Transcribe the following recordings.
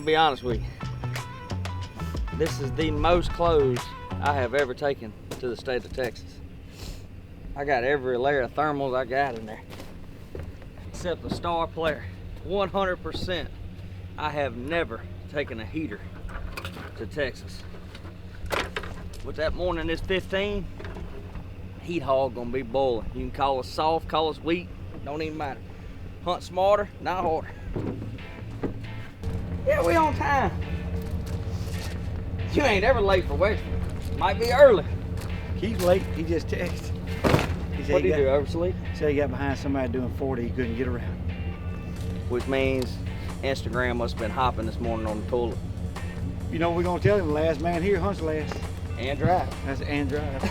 be honest with you. This is the most clothes I have ever taken to the state of Texas. I got every layer of thermals I got in there, except the Star Player. 100%. I have never taken a heater to Texas. With that morning it's 15, heat hog gonna be boiling. You can call us soft, call us weak, don't even matter. Hunt smarter, not harder. Yeah, we on time. You ain't ever late for Wexford. Might be early. He's late, he just texted. What did he do, oversleep? Said he got behind somebody doing 40, he couldn't get around. Which means Instagram must have been hopping this morning on the toilet. You know what we're gonna tell him? The last man here hunts last. And drive. That's and drive.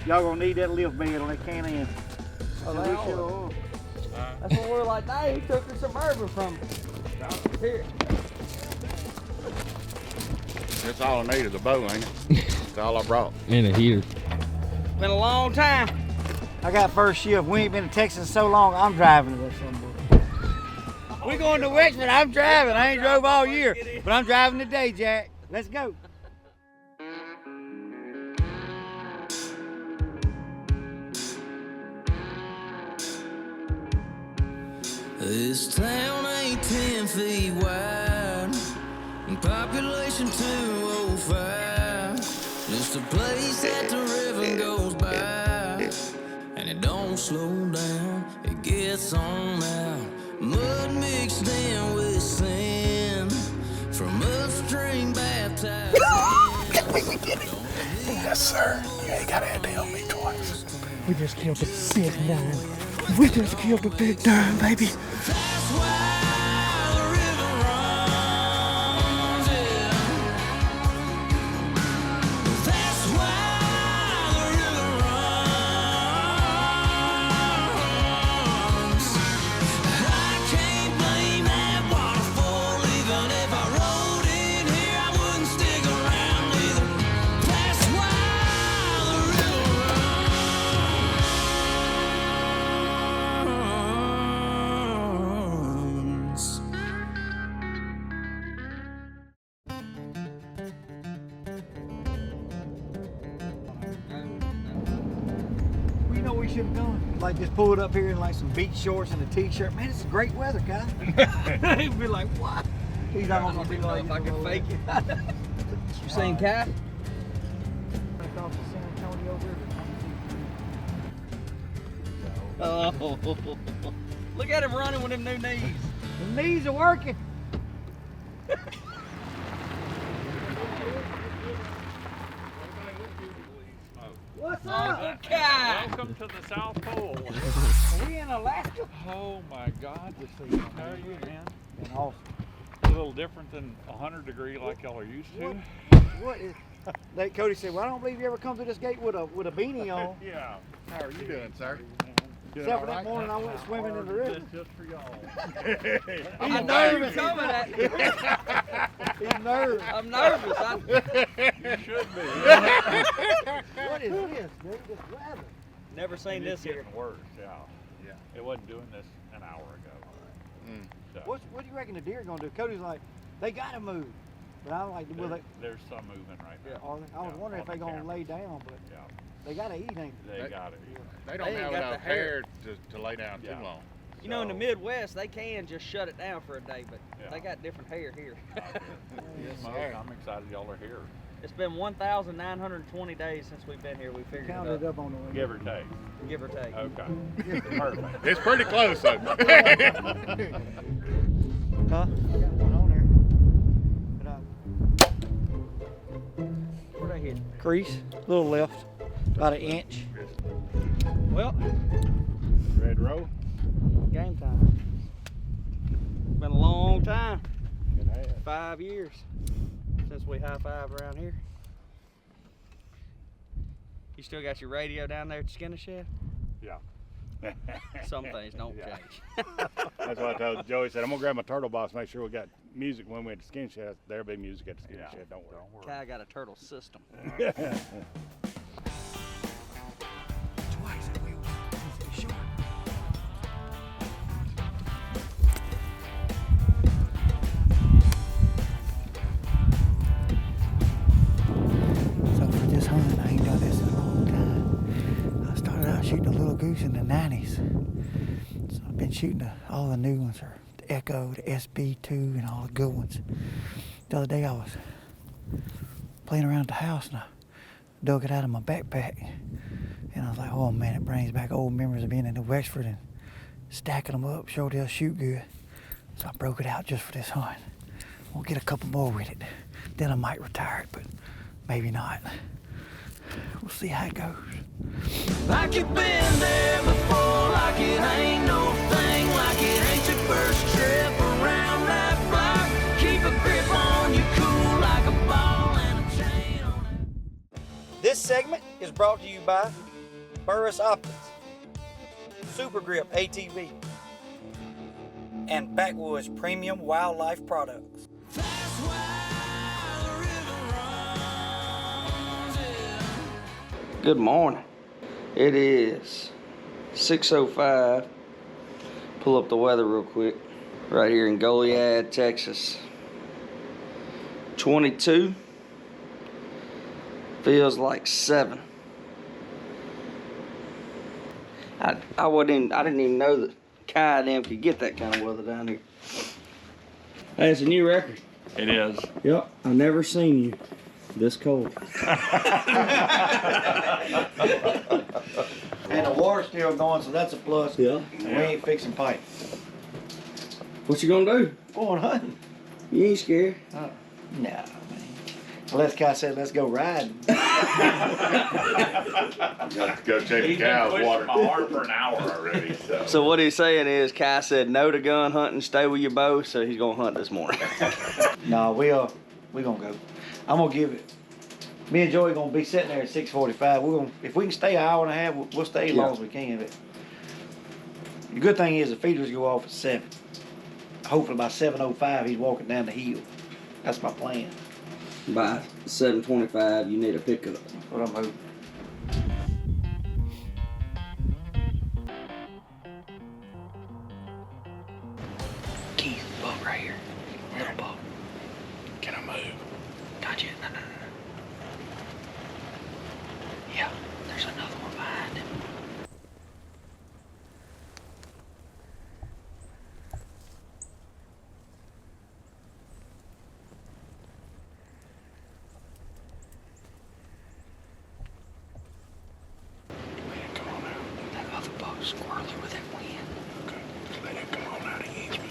Y'all gonna need that lift bed on that can end. Oh, they are. That's what we're like, nah, he took the Suburban from me. Here. That's all I need is a bow, ain't it? That's all I brought. And a heater. Been a long time. I got first shift. We ain't been to Texas so long, I'm driving to that somewhere. We going to Wexford, I'm driving. I ain't drove all year, but I'm driving today, Jack. Let's go. This town ain't 10 feet wide, and population 205. Just a place that the river goes by, and it don't slow down, it gets on out. Mud mixed in with sand, from upstream baptized. Yes, sir. You ain't gotta have to help me twice. We just killed a big dime. We just killed a big dime, baby. That's why the river runs, yeah. That's why the river runs. I can't blame that waterfall, even if I rode in here, I wouldn't stick around either. That's why the river runs. You know what we should have done? Like just pull it up here in like some beach shorts and a t-shirt. Man, it's great weather, guys. He'd be like, what? He's not gonna be like, if I can fake it. You seen Cat? Oh, look at him running with them new knees. The knees are working. What's up? Cat. Welcome to the South Pole. Are we in Alaska? Oh my God. How are you, man? And awesome. A little different than 100 degree like y'all are used to. What is? Like Cody said, well, I don't believe you ever come through this gate with a beanie on. Yeah. How are you doing, sir? Doing Except all for that right? morning I went swimming in the river. Just for y'all. I'm nervous. He's nervous. I'm nervous. You should be. What is this, dude? This weather. Never seen this It's here. getting worse, yeah. Yeah. It wasn't doing this an hour ago. So, What do you reckon the deer gonna do? Cody's like, they gotta move. But I'm like, will they? there's some moving right now. Are they? I was wondering if on they the gonna camera. lay down, but Yeah, they gotta eat, ain't they? they got it. They don't They ain't have got enough the hair. hair to lay down Yeah. too long. You know, in the So, Midwest, they can just shut it down for a day, but Yeah. they got different hair here. Smoke, I'm excited y'all are here. It's been 1,920 days since we've been here. We figured Counted it it up, up on the way. Give or take. give or take. Okay. Perfect. It's pretty close, though. Huh? I got one on there. Where'd I hit? Crease, little left, about an inch. Well, Red roll. game time. Been a long time. It has. 5 years since we high-five around here. You still got your radio down there at the Skinner Shed? Yeah. Some things don't Yeah. change. That's what I told Joey. Said I'm gonna grab my turtle box, make sure we got music when we at the skin shed. There'll be music at the skin shed. Don't worry. Kai got a turtle system. goose in the 90s. So I've been shooting all the new ones, the Echo, the SB2, and all the good ones. The other day I was playing around at the house and I dug it out of my backpack. And I was like, oh man, it brings back old memories of being in the Wexford and stacking them up, sure they'll shoot good. So I broke it out just for this hunt. We'll get a couple more with it. Then I might retire it, but maybe not. We'll see how it goes. Like you've been there before, like it ain't no thing, like it ain't your first trip around that block. Keep a grip on you, cool like a ball and a chain on it. This segment is brought to you by Burris Optics, Super Grip ATV, and Backwoods Premium Wildlife Products. That's why the river runs, yeah. Good morning. It is 6:05. Pull up the weather real quick. Right here in Goliad, Texas. 22. Feels like 7. I didn't even know that Kai and them could get that kind of weather down here. Hey, it's a new record. It is. Yep, I've never seen you this cold. And the water's still going, so that's a plus. Yeah. We ain't fixing pipe. What you gonna do? Going hunting. You ain't scared. Nah, man. Unless Kai said, let's go riding. Got to go check the cows water. My arm for an hour already. So what he's saying is, Kai said no to gun hunting, stay with your bow, so he's gonna hunt this morning. No, we gonna go. I'm gonna give it. Me and Joey gonna be sitting there at 6:45. We're gonna, if we can stay an hour and a half, we'll stay as long as we can. But the good thing is the feeders go off at 7. Hopefully by 7:05 he's walking down the hill. That's my plan. By 7:25, you need a pickup. That's what I'm hoping. Keith, buck right here. Little buck. Can I move? Gotcha. No. Yeah, there's another one behind him. Come on out. That other buck's squirrely with that wind. Okay. Let it come on out against me.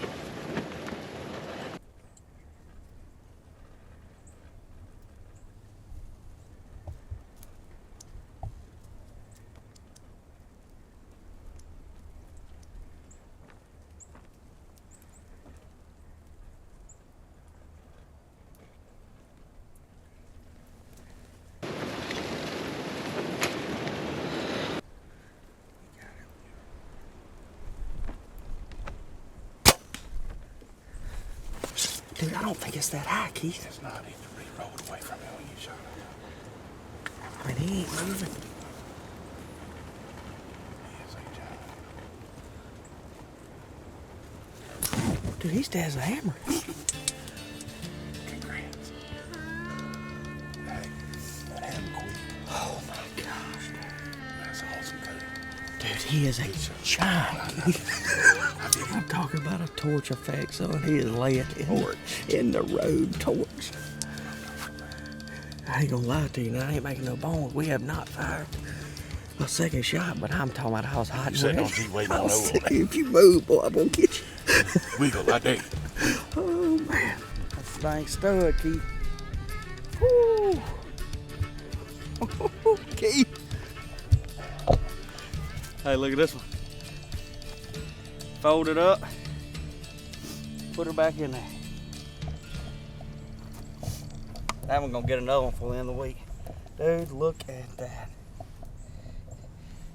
Dude, I don't think it's that high, Keith. It's not. He rolled away from me when you shot it. I mean, he ain't moving. Yes, he Dude, he still has a hammer. Congrats. Hey, that happened quick. Oh my gosh, That's awesome, dude. dude, he is a giant. I'm talking about a torch effect, son. He is laying in the road torch. I ain't gonna lie to you, now I ain't making no bones. We have not fired a second shot, but I'm talking about I was hot and Sitting on ready. G waiting I on was over. saying, if you move, boy, I'm gonna get you. Wiggle like that. Oh man, that's a dang stud, Keith. Woo. Keith. Hey, look at this one. Fold it up. Put her back in there. That one gonna get another one for the end of the week. Dude, look at that.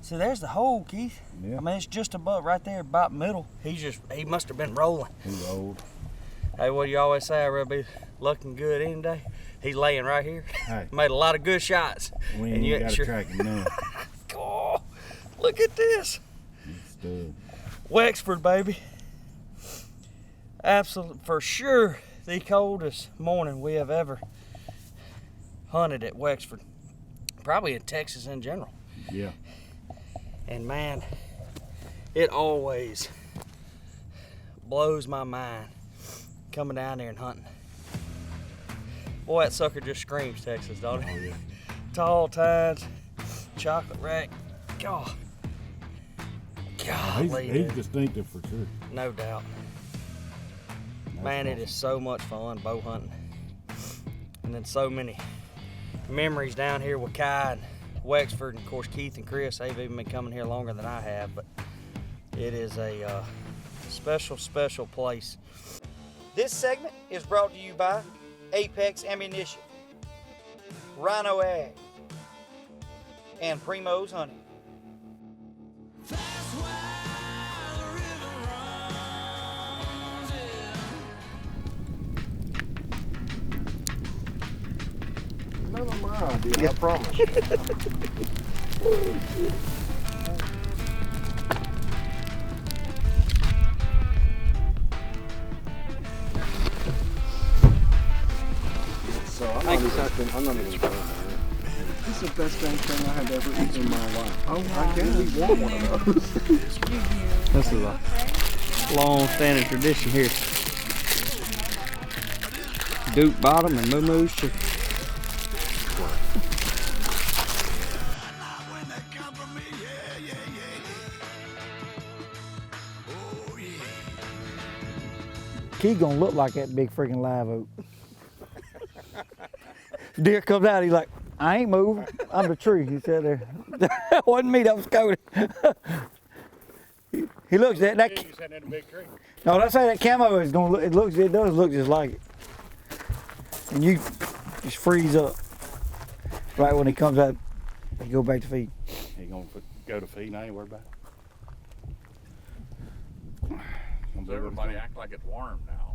See, there's the hole, Keith. Yeah. I mean, it's just above, right there, about middle. He must have been rolling. He's old. Hey, what do you always say? I'd rather be looking good any day. He's laying right here. Hey. Made a lot of good shots. We and you ain't got sure. to track him none. Oh, look at this. Stud. Wexford, baby. Absolutely, for sure, the coldest morning we have ever hunted at Wexford. Probably in Texas in general. Yeah. And man, it always blows my mind coming down there and hunting. Boy, that sucker just screams Texas, don't it? Oh, yeah. Tall tines, chocolate rack. God. Golly, He's dude. distinctive for sure. No doubt. That's Man, it awesome. is so much fun bow hunting. And then so many memories down here with Kai and Wexford, and of course Keith and Chris. They've even been coming here longer than I have, but it is a special, special place. This segment is brought to you by Apex Ammunition, Rhino Ag, and Primo's Hunting. None of my idea, I promise. So I'm not even going there. This is the best dang thing I have ever eaten in my life. I really want one of those. This is a long-standing tradition here. Duke Bottom and Moo Moo's chicken. Key gonna look like that big freaking live oak. Deer comes out, he's like, I ain't moving. I'm the tree. He said there. That wasn't me, that was Cody. He looks at that. You sitting in a big tree. No, I say that camo is gonna look. It does look just like it. And you just freeze up right when he comes out. You go back to feed. He gonna go to feed and I ain't worried about it. So everybody act like it's warm now.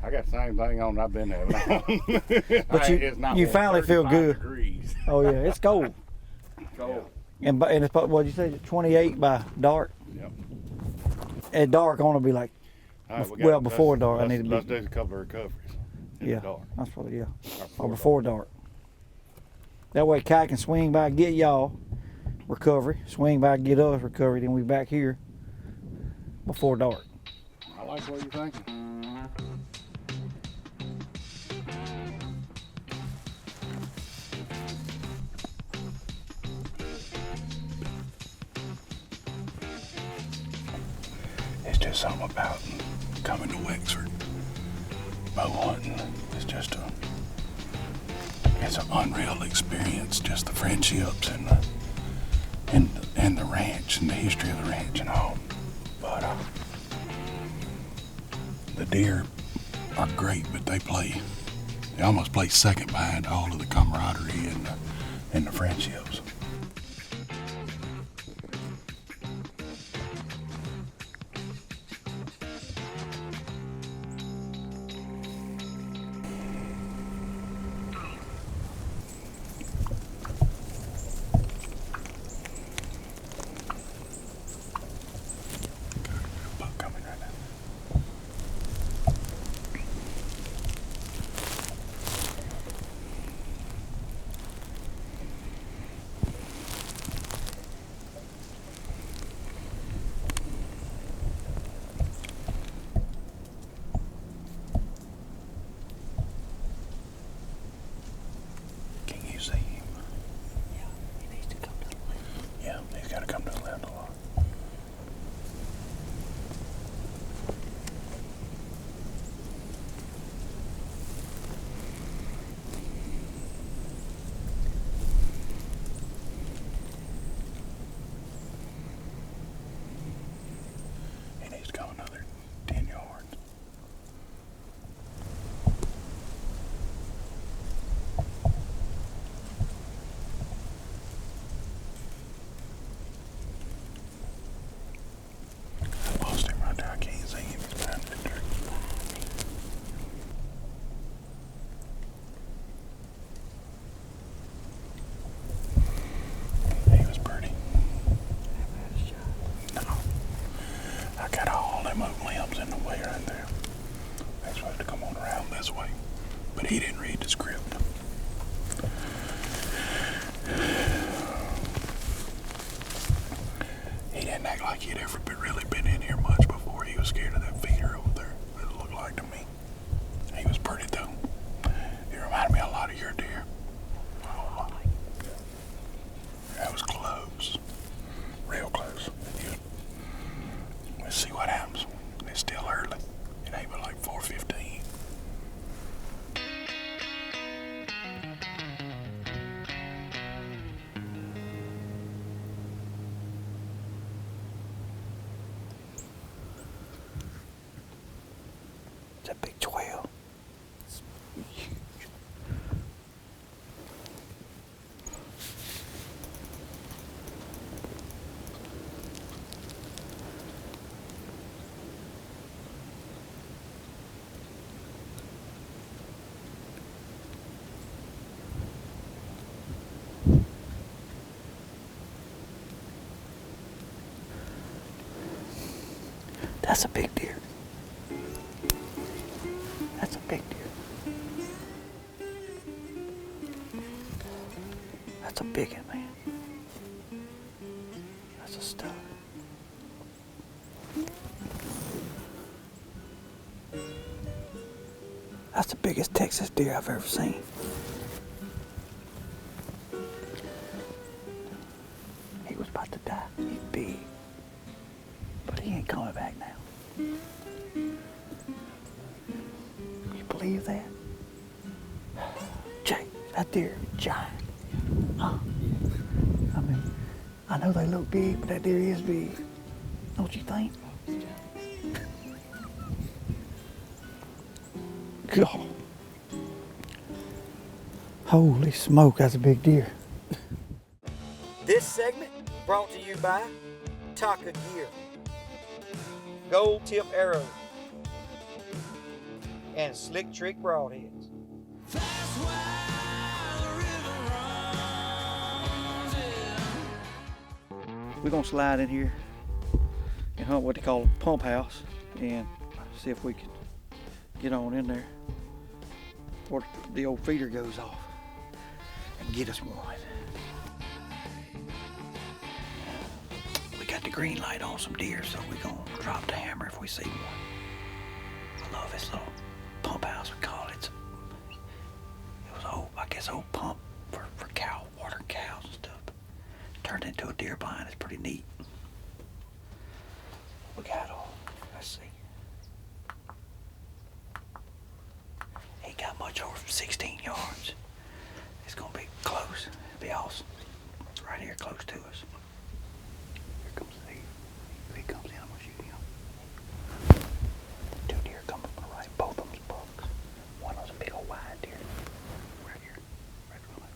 I got the same thing on I've been there. But It's not you warm. finally feel 35 good. degrees. Oh yeah, it's cold. Cold. And it's what you say, 28 by dark. Yep. At dark, I want to be like, All right, well, before dark, I need to be- Let's do a couple of recoveries. In yeah, The dark. that's what, yeah. Or Or before dark. That way, Kai can swing by, get y'all recovery, swing by, get us recovery, then we back here before dark. I like what you're thinking. It's just something about coming to Wexford. Bow hunting is just it's an unreal experience. Just the friendships and the ranch and the history of the ranch and all. But the deer are great, but they almost play second behind all of the camaraderie and the friendships. Buck coming right now. Can you see him? Yeah, he needs to come to the left. Yeah, he's got to come to the left a lot. He needs to go another 10 yards. I lost him right there. I can't see him. He's behind the tree. He was pretty. No. I got all them oak limbs in the way right there. They're supposed to come on around this way. But he didn't read the script. he had ever really been in here much before. He was scared of that feeder over there, it looked like to me. He was pretty though. He reminded me a lot of your deer. Oh, that was close. Real close. Let's see what happens. It's still early. It ain't but like 4:15. It's a big 12. It's huge. That's a big deer. That's a big deer. That's a big one, man. That's a stud. That's the biggest Texas deer I've ever seen. He was about to die. He's big. But he ain't coming back now. You believe that? Jay, that deer is giant. Huh? I mean, I know they look big, but that deer is big. Don't you think? God. Holy smoke, that's a big deer. This segment brought to you by Taka Gear, Gold Tip Arrow, and Slick Trick Broadheads. We're gonna slide in here and hunt what they call a pump house and see if we can get on in there before the old feeder goes off and get us one. We got the green light on some deer, so we're gonna drop the hammer if we see one. I love this little pump house, we call it. It was old, I guess, old pump for cow, watering cows and stuff. Turned into a deer blind. It's pretty neat. We got all, let's see. Ain't got much over 16 yards. It's gonna be close. It'll be awesome. It's right here close to us. Here comes the deer. If he comes in, I'm gonna shoot him. Two deer coming from the right. Both of them's bucks. One was a big old wide deer. Right here. Right in front of me.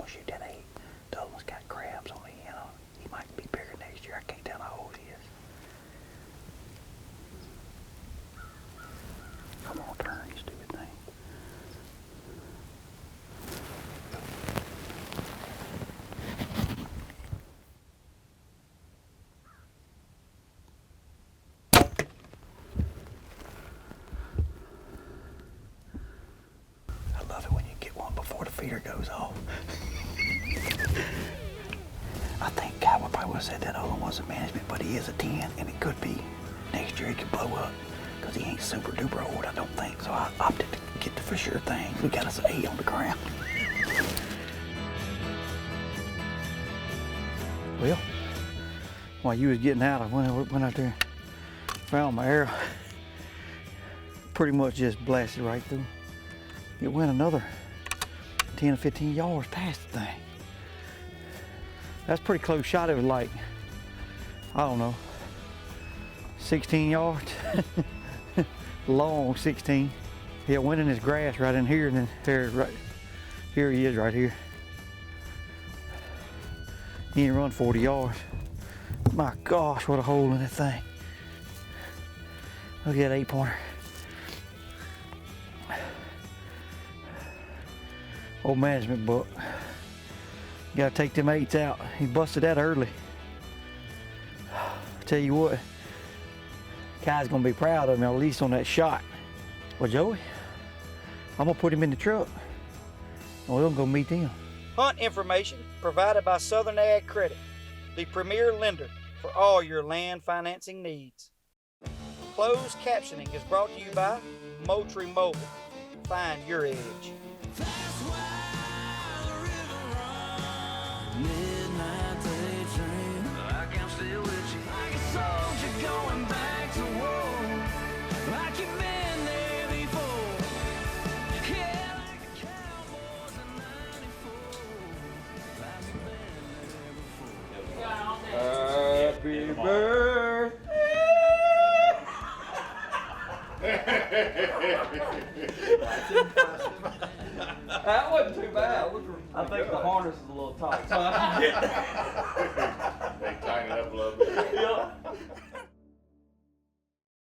Shoot that 8. The other one's got crabs on the end. He might be bigger next year. I can't tell how old he is. Come on, turn, you stupid thing. I love it when you get one before the feeder goes off. I think God would probably would have said that other one wasn't management, but he is a 10, and it could be next year he could blow up because he ain't super duper old, I don't think. So I opted to get the for sure thing. We got us an 8 on the ground. Well, while you was getting out, I went out there, found my arrow. Pretty much just blasted right through. It went another 10 or 15 yards past the thing. That's pretty close shot. It was like I don't know, 16 yards. Long 16. Yeah, went in his grass right in here, and then there, right here he is right here. He ain't run 40 yards. My gosh, what a hole in that thing. Look at that 8-pointer. Old management buck. You gotta take them 8s out. He busted that early. Tell you what, Kai's gonna be proud of me, at least on that shot. Well, Joey, I'm gonna put him in the truck. We're gonna go meet them. Hunt information provided by Southern Ag Credit, the premier lender for all your land financing needs. Closed captioning is brought to you by Moultrie Mobile. Find your edge. Midnight daydream, like I'm still with you. Like a soldier going back to war, like you've been there before. Yeah, like the Cowboys in '94. Like you've been there before. Happy birthday. That wasn't too bad. I think the harness is a little tight, so I can get They tighten it up a little bit. yeah.